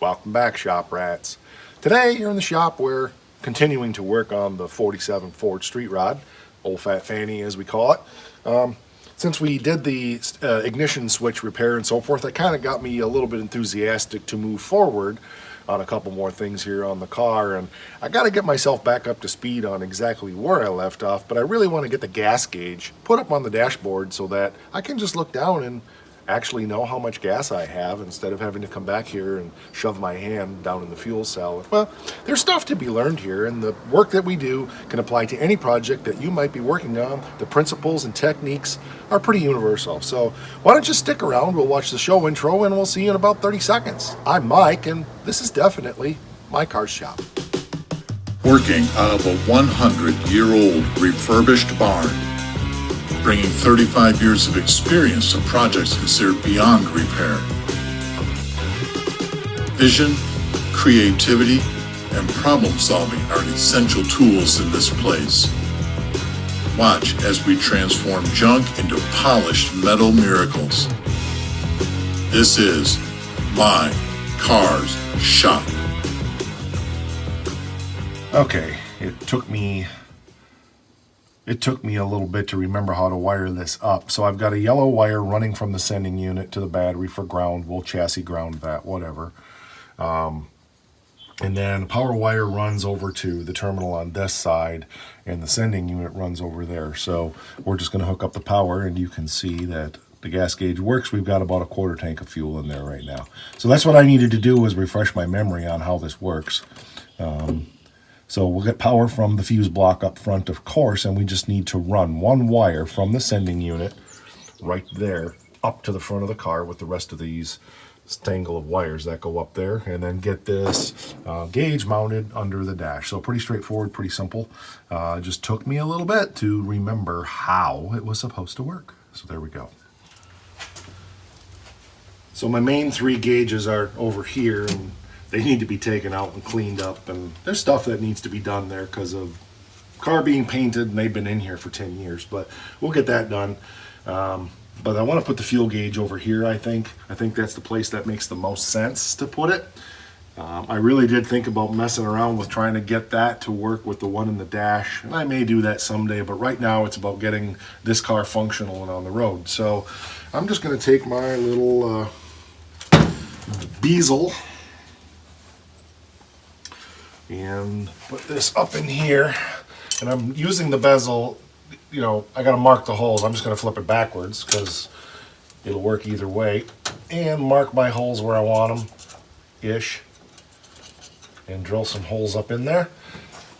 Welcome back, shop rats. Today here in the shop we're continuing to work on the 47 Ford Street Rod, old fat fanny as we call it. Since we did the ignition switch repair and so forth, that kind of got me a little bit enthusiastic to move forward on a couple more things here on the car, and I got to get myself back up to speed on exactly where I left off, but I really want to get the gas gauge put up on the dashboard so that I can just look down and actually know how much gas I have instead of having to come back here and shove my hand down in the fuel cell. Well, there's stuff to be learned here, and the work that we do can apply to any project that you might be working on. The principles and techniques are pretty universal. So why don't you stick around, we'll watch the show intro, and we'll see you in about 30 seconds. I'm Mike, and this is definitely my car shop. Working out of a 100-year-old refurbished barn, bringing 35 years of experience to projects considered beyond repair. Vision, creativity, and problem solving are essential tools in this place. Watch as we transform junk into polished metal miracles. This is My Cars Shop. Okay, it took me a little bit to remember how to wire this up. So I've got a yellow wire running from the sending unit to the battery for ground. We'll chassis ground that, whatever. And then the power wire runs over to the terminal on this side, and the sending unit runs over there. So we're just going to hook up the power, and you can see that the gas gauge works. We've got about a quarter tank of fuel in there right now. So that's what I needed to do, was refresh my memory on how this works. So we'll get power from the fuse block up front, of course, and we just need to run one wire from the sending unit right there up to the front of the car with the rest of these tangle of wires that go up there, and then get this gauge mounted under the dash. So pretty straightforward, pretty simple. It just took me a little bit to remember how it was supposed to work. So there we go. So my main three gauges are over here, and they need to be taken out and cleaned up, and there's stuff that needs to be done there because of car being painted, and they've been in here for 10 years, but we'll get that done. But I want to put the fuel gauge over here. I think that's the place that makes the most sense to put it. I really did think about messing around with trying to get that to work with the one in the dash, and I may do that someday, but right now it's about getting this car functional and on the road. So I'm just going to take my little bezel and put this up in here, and I'm using the bezel. You know, I got to mark the holes. I'm just going to flip it backwards because it'll work either way, and mark my holes where I want them ish, and drill some holes up in there,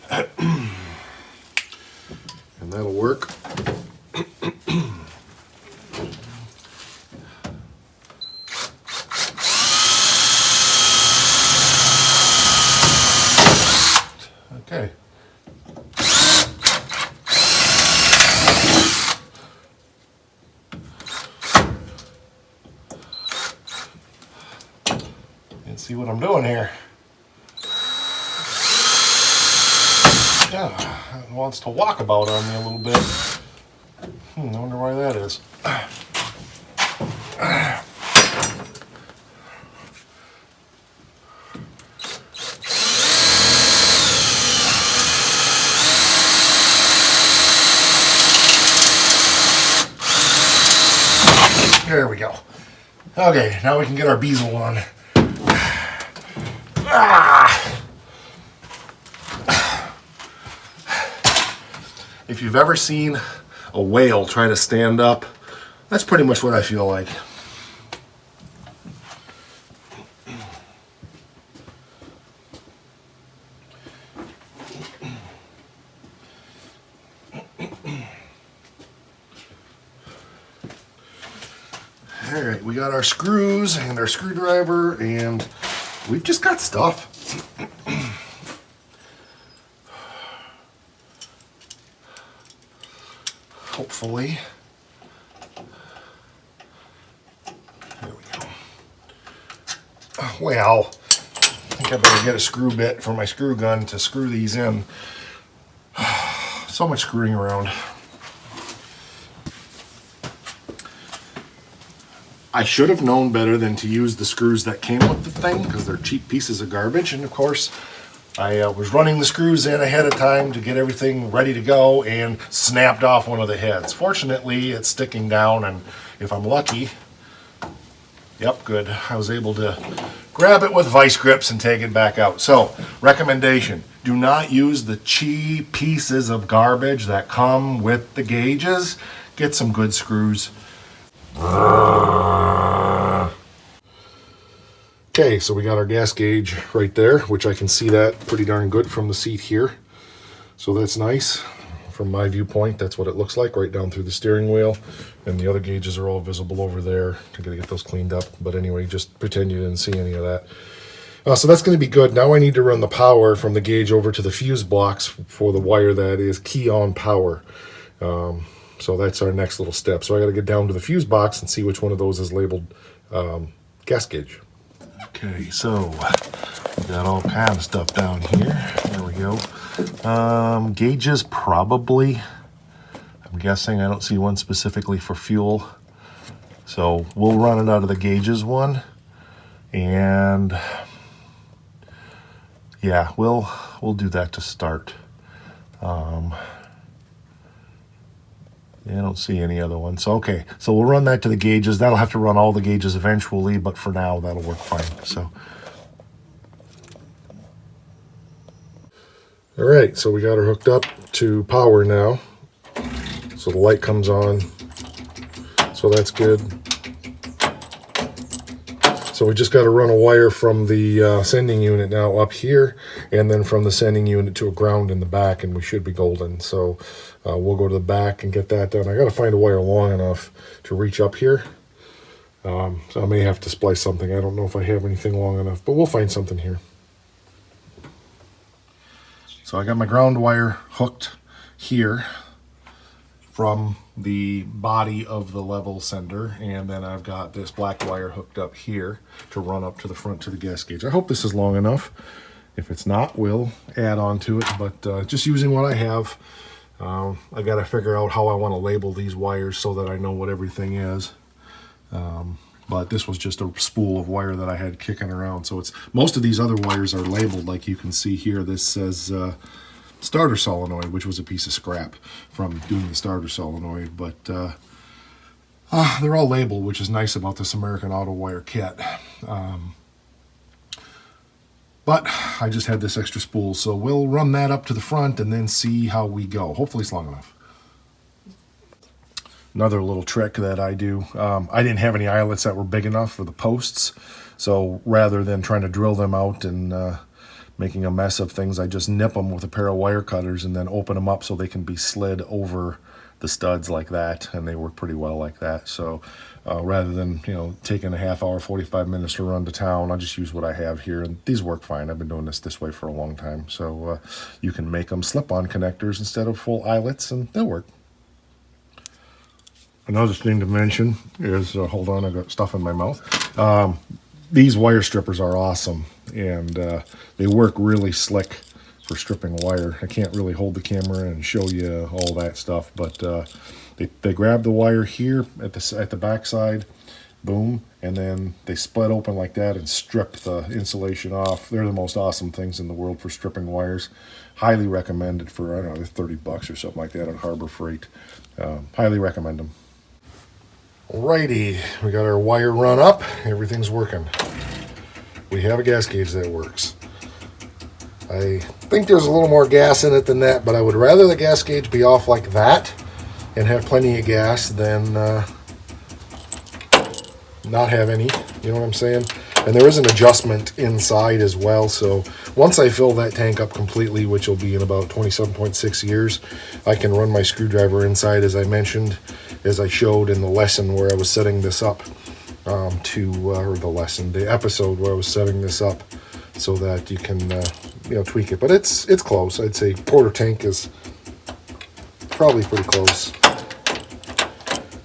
and that'll work. Okay. And see what I'm doing here. Yeah, it wants to walk about on me a little bit. I wonder why that is. There we go. Okay, now we can get our bezel on. If you've ever seen a whale try to stand up, that's pretty much what I feel like. All right, we got our screws and our screwdriver, and we've just got stuff. Hopefully. There we go. Well, I think I better get a screw bit for my screw gun to screw these in. So much screwing around. I should have known better than to use the screws that came with the thing, because they're cheap pieces of garbage. And of course, I was running the screws in ahead of time to get everything ready to go and snapped off one of the heads. Fortunately, it's sticking down, and if I'm lucky, yep, good, I was able to grab it with vice grips and take it back out. So, recommendation, do not use the cheap pieces of garbage that come with the gauges. Get some good screws. Okay, so we got our gas gauge right there, which I can see that pretty darn good from the seat here. So that's nice. From my viewpoint, that's what it looks like right down through the steering wheel. And the other gauges are all visible over there. I gotta get those cleaned up. But anyway, just pretend you didn't see any of that. So that's gonna be good. Now I need to run the power from the gauge over to the fuse box for the wire that is key on power. So that's our next little step. So I gotta get down to the fuse box and see which one of those is labeled gas gauge. Okay, so we got all kinds of stuff down here. There we go. Gauges probably. I'm guessing I don't see one specifically for fuel. So we'll run it out of the gauges one. And yeah, we'll do that to start. Yeah, I don't see any other ones. So, okay, so we'll run that to the gauges. That'll have to run all the gauges eventually, but for now, that'll work fine. So, all right, so we got her hooked up to power now. So the light comes on. So that's good. So we just got to run a wire from the sending unit now up here, and then from the sending unit to a ground in the back, and we should be golden. So we'll go to the back and get that done. I got to find a wire long enough to reach up here. So I may have to splice something. I don't know if I have anything long enough, but we'll find something here. So I got my ground wire hooked here from the body of the level sender, and then I've got this black wire hooked up here to run up to the front to the gas gauge. I hope this is long enough. If it's not, we'll add on to it, but just using what I have. I got to figure out how I want to label these wires so that I know what everything is. But this was just a spool of wire that I had kicking around. So it's most of these other wires are labeled, like you can see here. This says starter solenoid, which was a piece of scrap from doing the starter solenoid, but they're all labeled, which is nice about this American Auto Wire kit. But I just had this extra spool, so we'll run that up to the front and then see how we go. Hopefully it's long enough. Another little trick that I do, I didn't have any eyelets that were big enough for the posts, so rather than trying to drill them out and making a mess of things, I just nip them with a pair of wire cutters and then open them up so they can be slid over the studs like that, and they work pretty well like that. So rather than, you know, taking a half hour, 45 minutes to run to town, I'll just use what I have here, and these work fine. I've been doing this way for a long time. So you can make them slip-on connectors instead of full eyelets, and they'll work. Another thing to mention is, hold on, I got stuff in my mouth. These wire strippers are awesome, and they work really slick for stripping wire. I can't really hold the camera and show you all that stuff, but they grab the wire here at the back side, boom, and then they split open like that and strip the insulation off. They're the most awesome things in the world for stripping wires. Highly recommended for, I don't know, 30 bucks or something like that on Harbor Freight. Highly recommend them. Alrighty, we got our wire run up. Everything's working. We have a gas gauge that works. I think there's a little more gas in it than that, but I would rather the gas gauge be off like that and have plenty of gas than not have any. You know what I'm saying? And there is an adjustment inside as well, so once I fill that tank up completely, which will be in about 27.6 years, I can run my screwdriver inside, as I mentioned, as I showed in the lesson where I was setting this up or the episode where I was setting this up so that you can tweak it. But it's close. I'd say quarter tank is probably pretty close.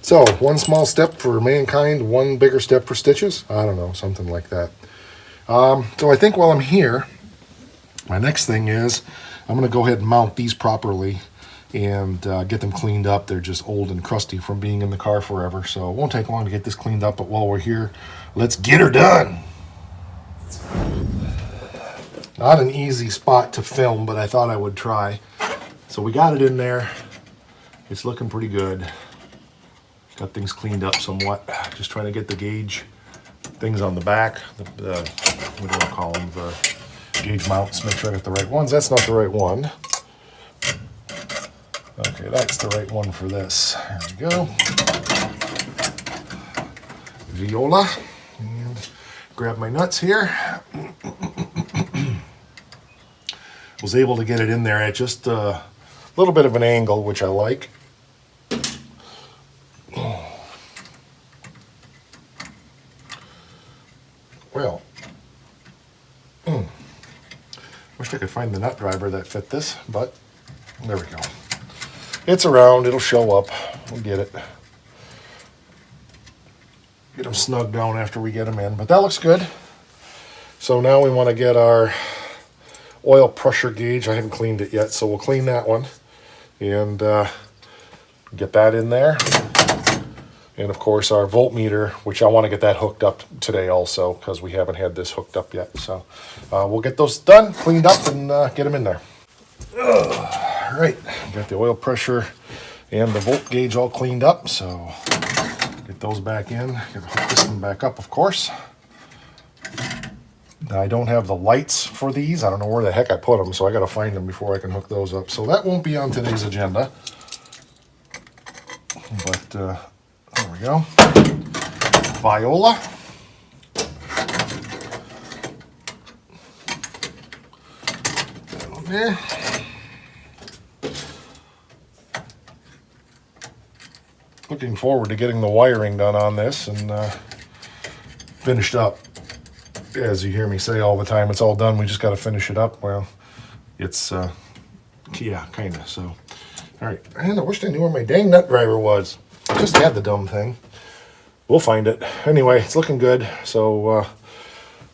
So one small step for mankind, one bigger step for stitches. I don't know, something like that. So I think while I'm here, my next thing is I'm going to go ahead and mount these properly and get them cleaned up. They're just old and crusty from being in the car forever, so it won't take long to get this cleaned up. But while we're here, let's get her done. Not an easy spot to film, but I thought I would try. So we got it in there. It's looking pretty good. Got things cleaned up somewhat. Just trying to get the gauge things on the back. What do I call them? The gauge mounts. Make sure I got the right ones. That's not the right one. Okay, that's the right one for this. There we go. Viola. And grab my nuts here. Was able to get it in there at just a little bit of an angle, which I like. Well, wish I could find the nut driver that fit this, but there we go. It's around, it'll show up. We'll get it. Get them snug down after we get them in, but that looks good. So now we want to get our oil pressure gauge. I haven't cleaned it yet, so we'll clean that one and get that in there. And of course our voltmeter, which I want to get that hooked up today also, because we haven't had this hooked up yet. So we'll get those done, cleaned up, and get them in there. All right, got the oil pressure and the volt gauge all cleaned up, so get those back in. Gotta hook this one back up, of course. Now, I don't have the lights for these. I don't know where the heck I put them, so I got to find them before I can hook those up. So that won't be on today's agenda. But there we go. Viola. There. Looking forward to getting the wiring done on this and finished up. As you hear me say all the time, it's all done. We just got to finish it up. Well, it's, yeah, kind of. So, all right. And I wished I knew where my dang nut driver was. I just had the dumb thing. We'll find it. Anyway, it's looking good. So,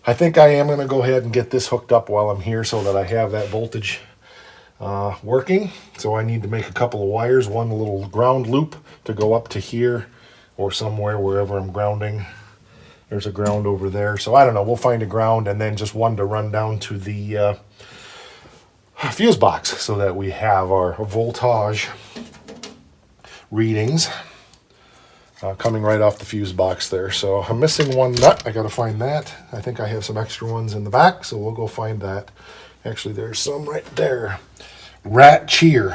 I think I am going to go ahead and get this hooked up while I'm here so that I have that voltage working. So I need to make a couple of wires. One little ground loop to go up to here or somewhere, wherever I'm grounding. There's a ground over there. So I don't know. We'll find a ground and then just one to run down to the fuse box so that we have our voltage readings coming right off the fuse box there. So I'm missing one nut. I got to find that. I think I have some extra ones in the back, so we'll go find that. Actually, there's some right there. RATTY.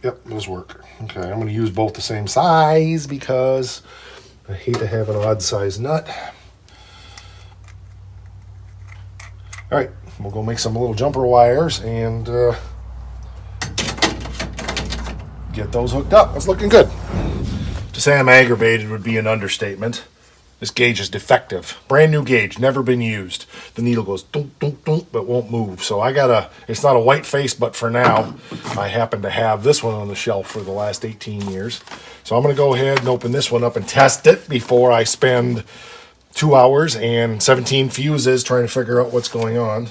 Yep, those work. Okay, I'm going to use both the same size because I hate to have an odd size nut. All right, we'll go make some little jumper wires and get those hooked up. It's looking good. To say I'm aggravated would be an understatement. This gauge is defective. Brand new gauge, never been used. The needle goes dunk, dunk, dunk, but won't move. So I gotta, it's not a white face, but for now, I happen to have this one on the shelf for the last 18 years. So I'm gonna go ahead and open this one up and test it before I spend 2 hours and 17 fuses trying to figure out what's going on.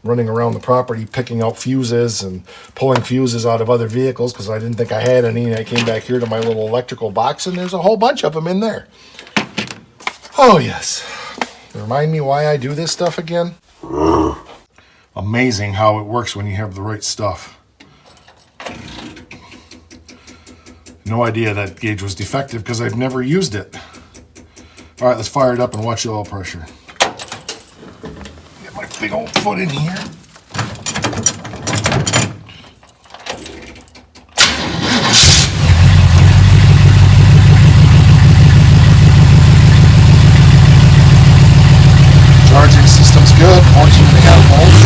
Running around the property, picking out fuses and pulling fuses out of other vehicles because I didn't think I had any. And I came back here to my little electrical box and there's a whole bunch of them in there. Oh, yes. Remind me why I do this stuff again? Amazing how it works when you have the right stuff. No idea that gauge was defective because I've never used it. All right, let's fire it up and watch the oil pressure. Get my big old foot in here. Charging system's good, 14.5 volts.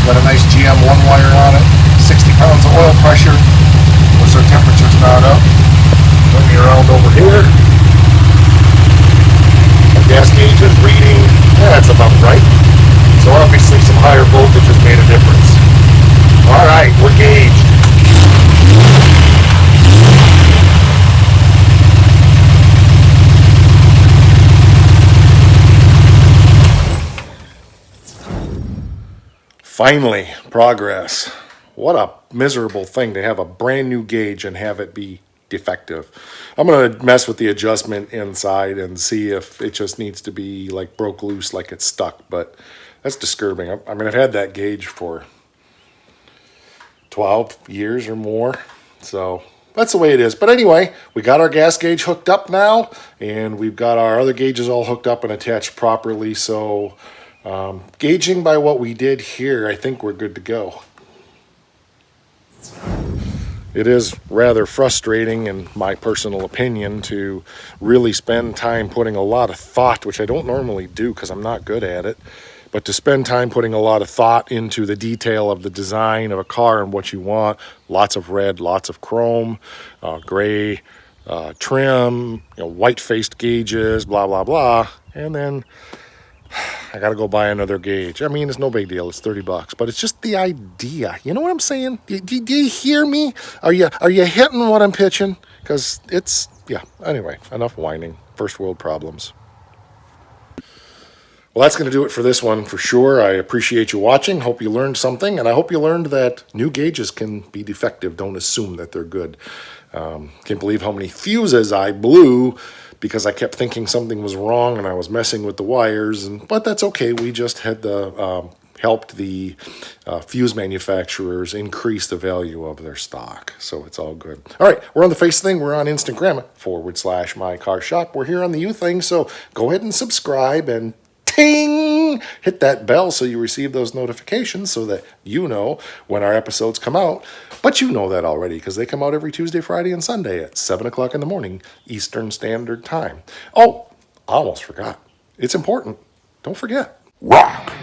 Got a nice GM1 wire on it. 60 pounds of oil pressure. Once our temperature's not up. Let me around over here. Our gas gauge is reading, that's about right. So obviously some higher voltage has made a difference. Alright, we're gauged. Finally, progress. what a miserable thing to have a brand new gauge and have it be defective. I'm going to mess with the adjustment inside and see if it just needs to be like broke loose, like it's stuck. But that's disturbing. I mean, I've had that gauge for 12 years or more. So that's the way it is. But anyway, we got our gas gauge hooked up now, and we've got our other gauges all hooked up and attached properly. So gauging by what we did here, I think we're good to go. It is rather frustrating, in my personal opinion, to really spend time putting a lot of thought, which I don't normally do because I'm not good at it, but to spend time putting a lot of thought into the detail of the design of a car and what you want. Lots of red, lots of chrome, gray, trim, white-faced gauges, blah, blah, blah. And then I got to go buy another gauge. I mean, it's no big deal. It's $30, but it's just the idea. You know what I'm saying? Do you hear me? Are you hitting what I'm pitching? Because it's, yeah. Anyway, enough whining. First world problems. Well, that's going to do it for this one for sure. I appreciate you watching. Hope you learned something, and I hope you learned that new gauges can be defective. Don't assume that they're good. Can't believe how many fuses I blew because I kept thinking something was wrong and I was messing with the wires. But that's okay. We just had helped the fuse manufacturers increase the value of their stock. So it's all good. All right, we're on the Face thing. We're on Instagram /mycarshop. We're here on the U thing. So go ahead and subscribe and ting! Hit that bell so you receive those notifications so that you know when our episodes come out. But you know that already because they come out every Tuesday, Friday, and Sunday at 7 o'clock in the morning, Eastern Standard Time. Oh, I almost forgot. It's important. Don't forget. Rock!